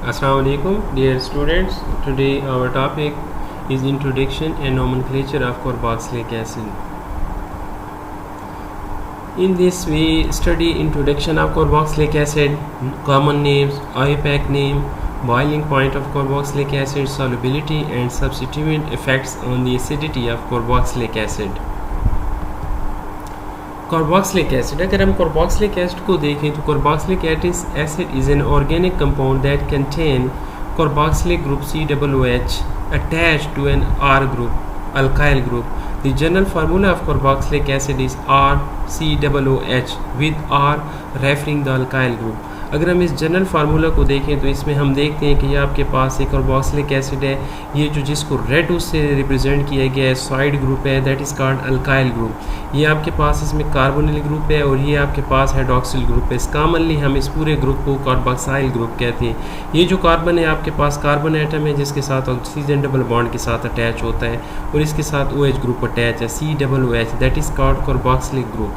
Assalamu alaikum, dear students. Today our topic is introduction and nomenclature of carboxylic acid. In this we study introduction of carboxylic acid, common names, IUPAC name, boiling point of carboxylic acid, solubility and substituent effects on the acidity of carboxylic acid. Carboxylic acid, अगर हम carboxylic acid को देखें तो carboxylic acid is an organic compound that contain carboxylic group COOH attached to an R group alkyl group. The general formula of carboxylic acid is RCOOH with R referring the alkyl group. अगर हम इस general formula को देखें तो इसमें हम देखते हैं कि ये आपके पास एक कार्बोक्सिलिक एसिड है, ये जो जिसको रेड उससे रिप्रेजेंट किया गया है साइड ग्रुप है, that is called alkyl group. ये आपके पास इसमें कार्बोनिल ग्रुप है और ये आपके पास हाइड्रोक्सिल ग्रुप है। कॉमनली हम इस पूरे ग्रुप को कार्बोक्साइल ग्रुप कहते हैं। ये जो कार्बन है आपके पास कार्बन एटम है जिसके साथ ऑक्सीजन डबल बॉन्ड के साथ अटैच होता है और इसके साथ OH ग्रुप अटैच है COOH, that is called carboxylic group.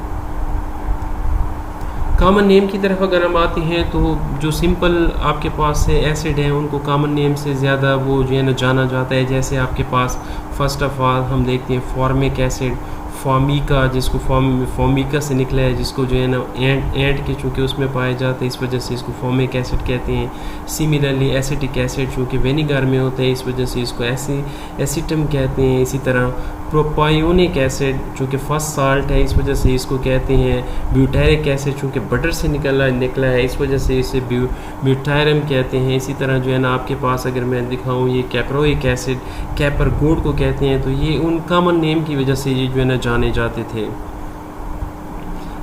Common name की तरफ अगर हम आते हैं तो जो सिंपल आपके पास से एसिड हैं उनको कॉमन नेम से ज़्यादा वो जो है ना जाना जाता है। जैसे आपके पास फर्स्ट ऑफ ऑल हम देखते हैं फॉर्मिक एसिड, फॉर्मिका जिसको फॉर्मिका से निकला है, जिसको जो है ना एंट के चूँकि उसमें पाया जाता है इस वजह से इसको फॉर्मिक एसिड कहते हैं। सिमिलरली एसिटिक एसिड चूँकि विनेगर में होता है इस वजह से इसको एसिटम कहते हैं। इसी तरह प्रोपायोनिक एसिड चूँकि फर्स्ट साल्ट है इस वजह से इसको कहते हैं। ब्यूटायरिक एसिड चूँकि बटर से निकला है इस वजह से इसे ब्यूटायरम कहते हैं। इसी तरह जो है ना आपके पास अगर मैं दिखाऊँ ये कैप्रोइक एसिड कैपर गोड को कहते हैं। तो ये उन कॉमन नेम की वजह से ये जो है ना जाने जाते थे।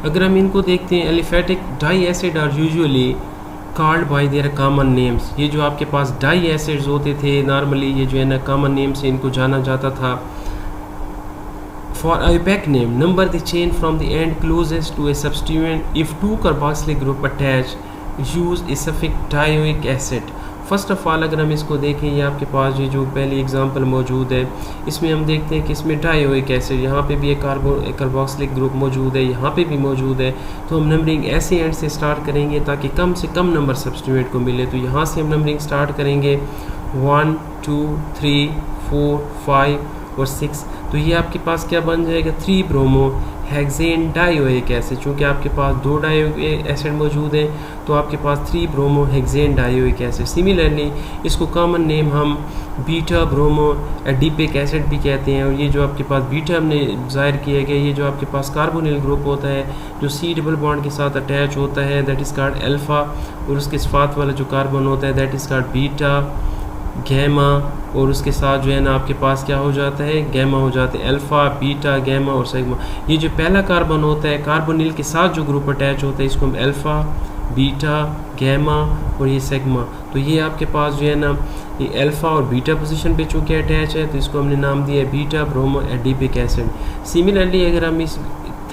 अगर हम इनको देखते हैं aliphatic di acid are usually called by their common names. ये जो आपके पास डाई एसिड्स होते थे नॉर्मली ये जो है ना कॉमन नेम से इनको जाना जाता था। For IUPAC name, number the chain from the end closest to a substituent. If two carboxylic group attach, use a suffix dioic acid. First of all अगर हम इसको देखें ये आपके पास ये जो पहली एग्जांपल मौजूद है इसमें हम देखते हैं कि इसमें डायोइक एसिड, यहाँ पे भी एक कार्बोक्सिलिक ग्रुप मौजूद है, यहाँ पे भी मौजूद है। तो हम नंबरिंग ऐसे एंड से स्टार्ट करेंगे ताकि कम से कम नंबर सब्स्टिट्यूएंट को मिले। तो यहाँ से हम नंबरिंग स्टार्ट करेंगे 1 2 3 4 5 और 6। तो ये आपके पास क्या बन जाएगा 3 ब्रोमो हेक्सेन डायोइक एसिड। चूँकि आपके पास 2 डायोइक एसिड मौजूद है तो आपके पास 3 bromo hexane dioic acid. Similarly इसको कॉमन नेम हम बीटा ब्रोमो एडिपिक एसिड भी कहते हैं। और ये जो आपके पास बीटा हमने जाहिर किया गया ये जो आपके पास कार्बोनिल ग्रुप होता है जो C डबल बॉन्ड के साथ अटैच होता है दैट इज़ कॉल्ड अल्फ़ा, और उसके साथ वाला जो कार्बन होता है that is called beta gamma, और उसके साथ जो है ना आपके पास क्या हो जाता है गैमा हो जाते हैं, अल्फ़ा बीटा गैमा और सिग्मा। ये जो पहला कार्बन होता है कार्बोनिल के साथ जो ग्रुप अटैच होता है इसको हम अल्फ़ा बीटा गैमा और ये सिग्मा। तो ये आपके पास जो है ना ये अल्फ़ा और बीटा पोजीशन पे चूँकि अटैच है तो इसको हमने नाम दिया है beta bromo adipic acid. Similarly अगर हम इस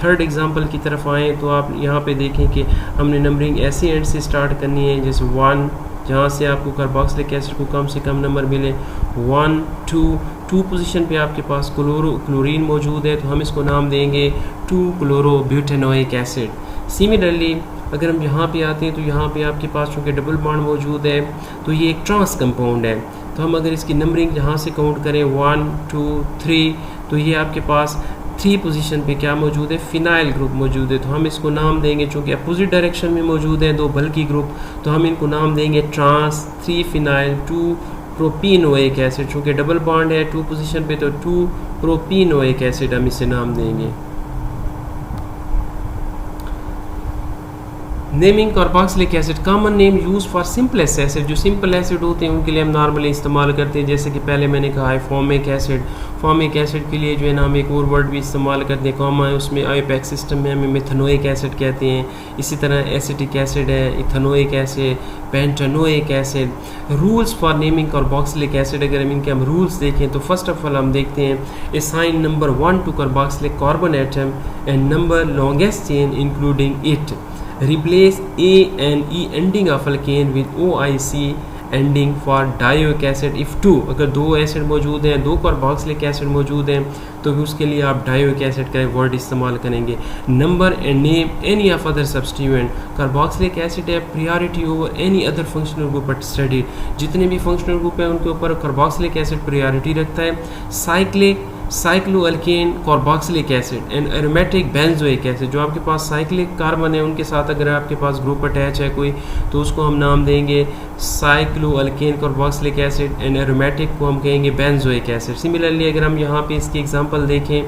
थर्ड एग्जांपल की तरफ आएँ तो आप यहाँ पे देखें कि हमने नंबरिंग ऐसे एंड से स्टार्ट करनी है जैसे 1 जहाँ से आपको कार्बोक्सिलिक एसिड को कम से कम नंबर मिले 1 2 पोजीशन पे आपके पास क्लोरीन मौजूद है तो हम इसको नाम देंगे 2 क्लोरोब्यूटेनोइक एसिड। सिमिलरली अगर हम यहाँ पे आते हैं तो यहाँ पे आपके पास चूँकि डबल बॉन्ड मौजूद है तो ये एक ट्रांस कंपाउंड है। तो हम अगर इसकी नंबरिंग यहाँ से काउंट करें 1 2 3 तो ये आपके पास 3 पोजीशन पे क्या मौजूद है फिनाइल ग्रुप मौजूद है। तो हम इसको नाम देंगे चूँकि अपोजिट डायरेक्शन में मौजूद है 2 बल्कि ग्रुप तो हम इनको नाम देंगे ट्रांस 3 फिनाइल 2 प्रोपीनोइक एसिड। चूँकि डबल बॉन्ड है 2 पोजीशन पे तो 2 प्रोपीनोइक एसिड हम इसे नाम देंगे। Naming carboxylic acid common name use for simplest acid. जो सिंपल एसिड होते हैं उनके लिए हम नॉर्मली इस्तेमाल करते हैं जैसे कि पहले मैंने कहा है फॉर्मिक एसिड। फॉर्मिक एसिड के लिए जो है ना हम एक और वर्ड भी इस्तेमाल करते हैं कॉमन है उसमें IUPAC सिस्टम में हमें मेथनोइक एसिड कहते हैं। इसी तरह एसिटिक एसिड है ethanoic acid pentanoic acid. Rules for naming carboxylic acid अगर हम इनके हम रूल्स देखें तो फर्स्ट ऑफ ऑल हम देखते हैं assign number 1 to carboxylic carbon atom and number longest chain including it. Replace A and E ending of alkane with OIC ending for dioic acid if two, अगर दो acid मौजूद हैं, दो carboxylic acid मौजूद हैं, तो भी उसके लिए आप डायोइक एसिड का वर्ड इस्तेमाल करेंगे। Number and name any of other substituent, carboxylic acid है priority over any other functional group but study, जितने भी फंक्शनल ग्रुप हैं उनके ऊपर कार्बोक्सिलिक एसिड प्रायोरिटी रखता है। Cyclic, cycloalkane carboxylic acid and aromatic benzoic acid, जो आपके पास साइक्लिक कार्बन है उनके साथ अगर आपके पास ग्रुप अटैच है कोई, तो उसको हम नाम देंगे साइक्लोअल्केन कार्बोक्सिलिक एसिड एंड एरोमेटिक को हम कहेंगे बेंजोइक एसिड। सिमिलरली अगर हम यहाँ पे इसकी एग्जांपल देखें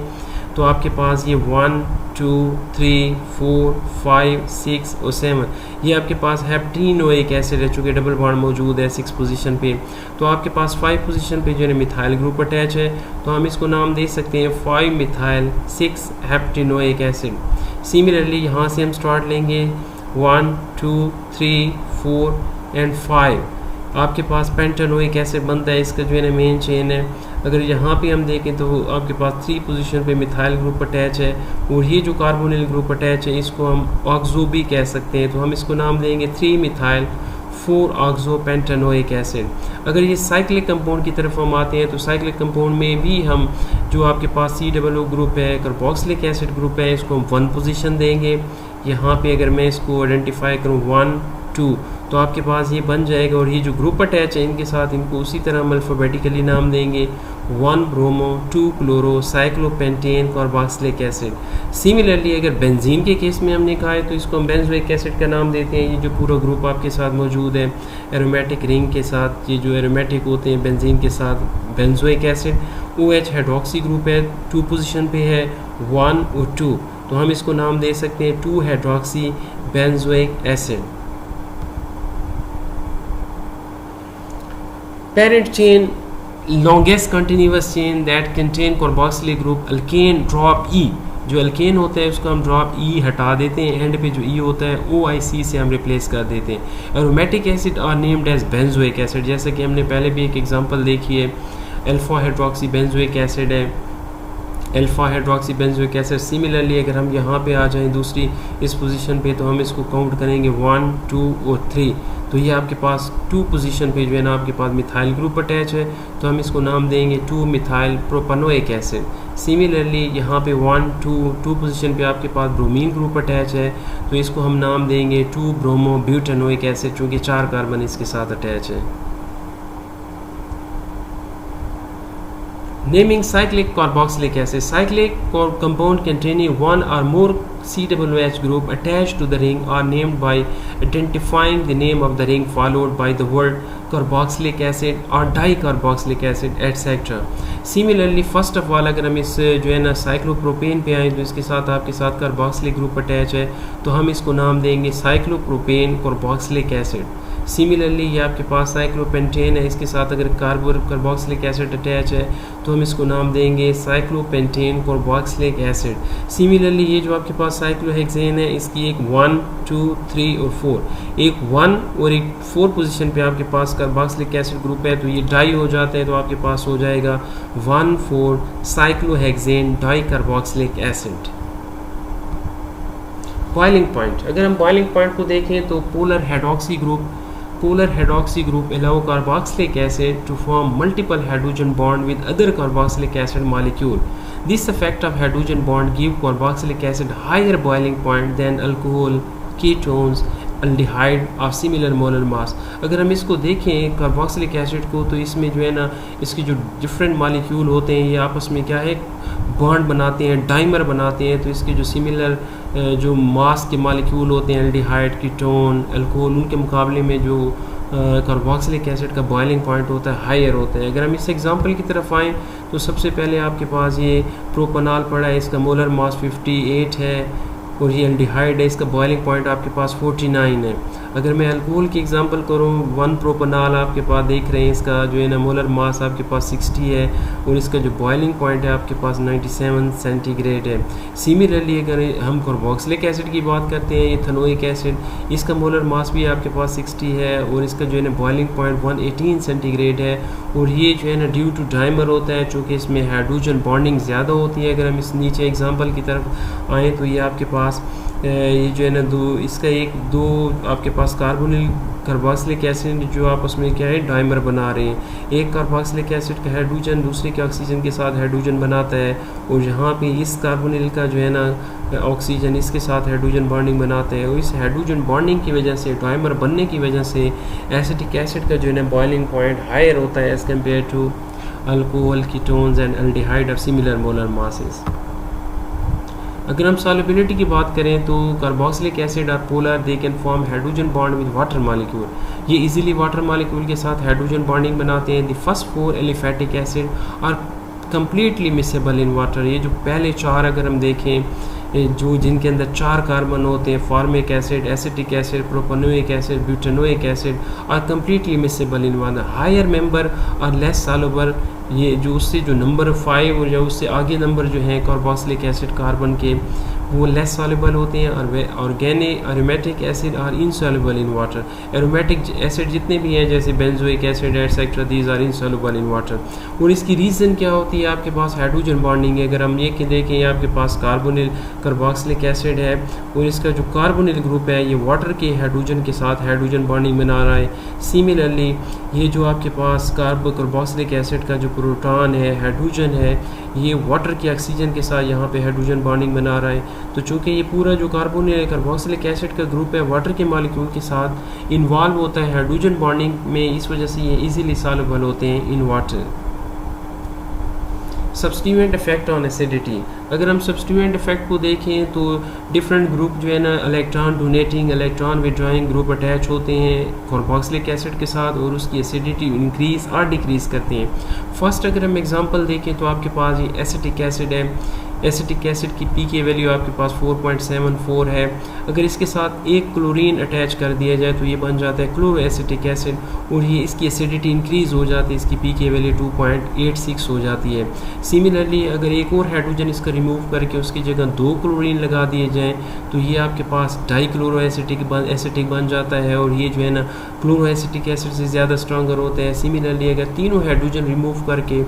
तो आपके पास ये 1 2 3 4 5 6 और 7, ये आपके पास हेप्टेनोइक एसिड है चूँकि डबल बॉन्ड मौजूद है 6 पोजीशन पे, तो आपके पास 5 पोजीशन पे जो है मिथाइल ग्रुप अटैच है, तो हम इसको नाम दे सकते हैं 5 मिथाइल 6 हेप्टेनोइक एसिड। सिमिलरली यहाँ से हम स्टार्ट लेंगे 1 2 3 4 एंड 5, आपके पास पेंटानोइक एसिड बनता है, इसका जो है ना मेन चेन है। अगर यहाँ पे हम देखें तो आपके पास 3 पोजीशन पे मिथाइल ग्रुप अटैच है, और ये जो कार्बोनिल ग्रुप अटैच है इसको हम ऑक्सो भी कह सकते हैं, तो हम इसको नाम देंगे 3 मिथाइल 4 ऑक्सो पेंटानोइक एसिड। अगर ये साइक्लिक कंपाउंड की तरफ हम आते हैं तो साइक्लिक कंपाउंड में भी हम जो आपके पास COO ग्रुप है, कार्बोक्सिलिक एसिड ग्रुप है, इसको हम 1 पोजीशन देंगे। यहाँ पे अगर मैं इसको आइडेंटिफाई करूँ 1 2, तो आपके पास ये बन जाएगा, और ये जो ग्रुप अटैच है इनके साथ इनको उसी तरह हम अल्फ़ाबेटिकली नाम देंगे 1 bromo 2 chloro cyclopentane carboxylic acid. Similarly अगर बेंजीन के केस में हमने कहा है तो इसको हम बेंजोइक एसिड का नाम देते हैं। ये जो पूरा ग्रुप आपके साथ मौजूद है एरोमेटिक रिंग के साथ, ये जो एरोमेटिक होते हैं बेंजीन के साथ, benzoic acid. OH hydroxy group है, 2 पोजीशन पे है 1 और 2, तो हम इसको नाम दे सकते हैं 2 hydroxy benzoic acid. Parent chain, longest continuous chain that contain carboxylic group alkane drop E, जो अल्केन होता है उसको हम ड्रॉप E हटा देते हैं, एंड पे जो E होता है OIC से हम रिप्लेस कर देते हैं। Aromatic acid are named as benzoic acid, जैसे कि हमने पहले भी एक एग्जांपल देखी है, अल्फा हाइड्रोक्सी बेंजोइक एसिड है, alpha hydroxy benzoic acid. Similarly अगर हम यहाँ पे आ जाएं दूसरी इस पोजीशन पे, तो हम इसको काउंट करेंगे 1 2 और 3, तो ये आपके पास 2 पोजीशन पे जो है ना आपके पास मिथाइल ग्रुप अटैच है, तो हम इसको नाम देंगे 2 मिथाइल प्रोपेनोइक एसिड। सिमिलरली यहाँ पे 1 2 पोजीशन पे आपके पास ब्रोमीन ग्रुप अटैच है, तो इसको हम नाम देंगे 2 ब्रोमो ब्यूटेनोइक एसिड, चूँकि 4 कार्बन इसके साथ अटैच है। Naming cyclic carboxylic acid. Cyclic compound containing one or more COOH group attached to the ring are named by identifying the name of the ring followed by the word carboxylic acid or dicarboxylic acid etc. Similarly, first of all अगर हम इस जो है ना cyclopropane पे आए तो इसके साथ आपके साथ कार्बोक्सिलिक ग्रुप अटैच है, तो हम इसको नाम देंगे साइक्लोप्रोपेन कार्बोक्सिलिक एसिड। सिमिलरली ये आपके पास साइक्लोपेंटेन है, इसके साथ अगर कार्बोक्सिलिक एसिड अटैच है तो हम इसको नाम देंगे साइक्लोपेंटेन कार्बोक्सिलिक एसिड। सिमिलरली ये जो आपके पास साइक्लोहेक्सेन है इसकी एक 1 2 3 और 4, एक 1 और एक 4 पोजीशन पे आपके पास कार्बोक्सिलिक एसिड ग्रुप है, तो ये डाई हो जाता है, तो आपके पास हो जाएगा 1,4 cyclohexane di carboxylic acid. Boiling point, अगर हम बॉइलिंग पॉइंट को देखें तो polar hydroxy group allow carboxylic acid to form multiple hydrogen bond with other carboxylic acid molecule. This effect of hydrogen bond give carboxylic acid higher boiling point than alcohol, ketones, aldehyde of similar molar mass. अगर हम इसको देखें carboxylic acid को, तो इसमें जो है ना इसके जो डिफरेंट मॉलिक्यूल होते हैं ये आपस में क्या है बॉन्ड बनाते हैं, डाइमर बनाते हैं, तो इसके जो सिमिलर जो मास के मॉलिक्यूल होते हैं एल्डिहाइड, कीटोन, अल्कोहल, उनके मुकाबले में जो कार्बोक्सिलिक एसिड का बॉइलिंग पॉइंट होता है हायर होता है। अगर हम इस एग्जांपल की तरफ आएँ तो सबसे पहले आपके पास ये प्रोपनाल पड़ा है, इसका मोलर मास 58 है, और ये एल्डिहाइड है, इसका बॉइलिंग पॉइंट आपके पास 49 है। अगर मैं अल्कोहल की एग्जांपल करूँ 1 प्रोपनाल आपके पास देख रहे हैं, इसका जो है ना मोलर मास आपके पास 60 है, और इसका जो बॉइलिंग पॉइंट है आपके पास 97 सेंटीग्रेड है। सिमिलरली अगर हम कार्बोक्सिलिक एसिड की बात करते हैं, इथेनोइक एसिड, इसका मोलर मास भी आपके पास 60 है, और इसका जो है ना बॉइलिंग पॉइंट 118 सेंटीग्रेड है, और ये जो है ना ड्यू टू डाइमर होता है, चूँकि इसमें हाइड्रोजन बॉन्डिंग ज़्यादा होती है। अगर हम इस नीचे एग्जाम्पल की तरफ आएँ तो ये आपके पास ये जो है ना इसका दो आपके पास कार्बोनिल कार्बोक्सिलिक एसिड जो आपस में क्या है डाइमर बना रहे हैं। एक कार्बोक्सिलिक एसिड का हाइड्रोजन दूसरे के ऑक्सीजन के साथ हाइड्रोजन बनाता है, और यहाँ पे इस कार्बोनिल का जो है ना ऑक्सीजन इसके साथ हाइड्रोजन बॉन्डिंग बनाता है, और इस हाइड्रोजन बॉन्डिंग की वजह से डाइमर बनने की वजह से एसिटिक एसिड का जो है ना बॉइलिंग पॉइंट हायर होता है as compare to alcohol, ketones and aldehyde of similar molar masses. अगर हम सॉल्युबिलिटी की बात करें तो कार्बोक्सिलिक एसिड और polar they can form hydrogen bond with water molecule. ये इजीली वाटर मॉलिक्यूल के साथ हाइड्रोजन बॉन्डिंग बनाते हैं। The first 4 aliphatic acid are completely miscible in water. ये जो पहले 4 अगर हम देखें जो जिनके अंदर 4 कार्बन होते हैं, formic acid, acetic acid, propanoic acid, butanoic acid, are completely miscible in water. Higher member और लेस सॉल्युबल, ये जो उससे जो नंबर 5 या उससे आगे नंबर जो हैं कार्बोक्सिलिक एसिड कार्बन के, वो लेस सॉल्युबल होते हैं, और वे organic aromatic acid are insoluble in water. Aromatic acid जितने भी हैं जैसे benzoic acid etcetera, these are insoluble in water. और इसकी रीज़न क्या होती है? आपके पास हाइड्रोजन बॉन्डिंग है। अगर हम ये कि देखें आपके पास कार्बोनिल कार्बोक्सिलिक एसिड है, और इसका जो कार्बोनिल ग्रुप है ये वाटर के हाइड्रोजन के साथ हाइड्रोजन बॉन्डिंग बना रहा है। सिमिलरली ये जो आपके पास कार्बोक्सिलिक एसिड का जो प्रोटॉन है, हाइड्रोजन है, ये वाटर के ऑक्सीजन के साथ यहाँ पे हाइड्रोजन बॉन्डिंग बना रहा है। तो चूँकि ये पूरा जो कार्बोनिल कार्बोक्सिलिक एसिड का ग्रुप है वाटर के मॉलिक्यूल के साथ इन्वॉल्व होता है हाइड्रोजन बॉन्डिंग में, इस वजह से ये इजीली सॉल्युबल होते हैं in water. Substituent effect on acidity. अगर हम सब्स्टिट्यूएंट इफेक्ट को देखें तो डिफरेंट ग्रुप जो है ना electron donating, electron withdrawing group attach होते हैं कार्बोक्सिलिक एसिड के साथ, और उसकी एसिडिटी इंक्रीज और डिक्रीज करते हैं। फर्स्ट अगर हम एग्जांपल देखें तो आपके पास ये एसिटिक एसिड है। एसिटिक एसिड की पीके वैल्यू आपके पास 4.74 है। अगर इसके साथ एक क्लोरीन अटैच कर दिया जाए तो ये बन जाता है क्लोरो एसिटिक एसिड, और ये इसकी एसिडिटी इंक्रीज़ हो जाती है, इसकी पीके वैल्यू 2.86 हो जाती है। सिमिलरली अगर एक और हाइड्रोजन इसका रिमूव करके उसकी जगह 2 क्लोरीन लगा दिए जाएँ तो ये आपके पास डाईक्लोरो एसिटिक बन जाता है, और ये जो है ना क्लोरो एसिटिक एसिड से ज़्यादा स्ट्रॉन्गर होता है। सिमिलरली अगर तीनों हाइड्रोजन रिमूव करके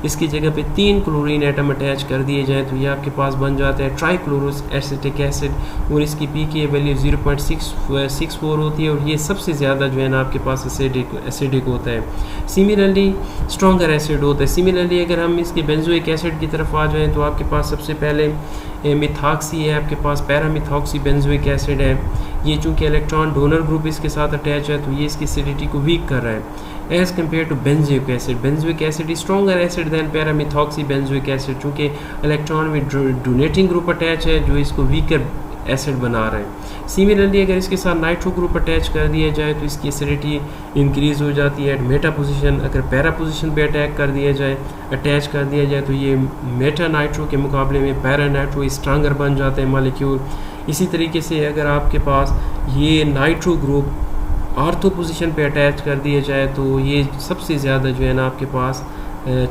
इसकी जगह पे 3 क्लोरीन एटम अटैच कर दिए जाएँ तो ये आपके पास बन जाता है ट्राईक्लोरो एसिटिक एसिड, और इसकी पीके वैल्यू 0.64 होती है, और ये सबसे ज़्यादा जो है ना आपके पास एसिडिक होता है। सिमिलरली स्ट्रॉन्गर एसिड होता है। सिमिलरली अगर हम इसके बेंजोइक एसिड की तरफ आ जाएँ तो आपके पास सबसे पहले मिथॉक्सी है, आपके पास पैरामिथॉक्सी बेंजोइक एसिड है। ये चूँकि इलेक्ट्रॉन डोनर ग्रुप इसके साथ अटैच है तो ये इसकी एसिडिटी को वीक कर रहा है as compare to benzoic acid. Benzoic acid is stronger acid than paramethoxy benzoic acid, चूँकि electron with donating group attach है जो इसको वीकर एसिड बना रहा है। सिमिलरली अगर इसके साथ नाइट्रो ग्रुप अटैच कर दिया जाए तो इसकी एसिडिटी इंक्रीज़ हो जाती है एट मेटा पोजीशन। अगर पैरा पोजीशन पे अटैच कर दिया जाए तो ये मेटा नाइट्रो के मुकाबले में पैरा नाइट्रो स्ट्रॉन्गर बन जाते हैं मॉलिक्यूल। इसी तरीके से अगर आपके पास ये नाइट्रो ग्रुप ऑर्थो पोजीशन पे अटैच कर दिया जाए तो ये सबसे ज़्यादा जो है ना आपके पास,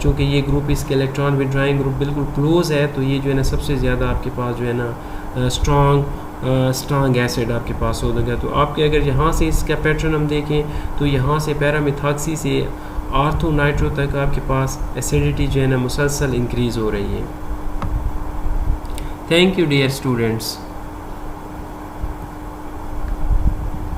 चूँकि ये ग्रुप इसके इलेक्ट्रॉन विड्रॉइंग ग्रुप बिल्कुल क्लोज है, तो ये जो है ना सबसे ज़्यादा आपके पास जो है ना स्ट्रॉन्ग एसिड आपके पास हो गया। तो आपके अगर यहाँ से इसका पैटर्न हम देखें तो यहाँ से पैरामिथॉक्सी से ऑर्थो नाइट्रो तक आपके पास एसिडिटी जो है ना मुसलसल इंक्रीज़ हो रही है। Thank you dear students.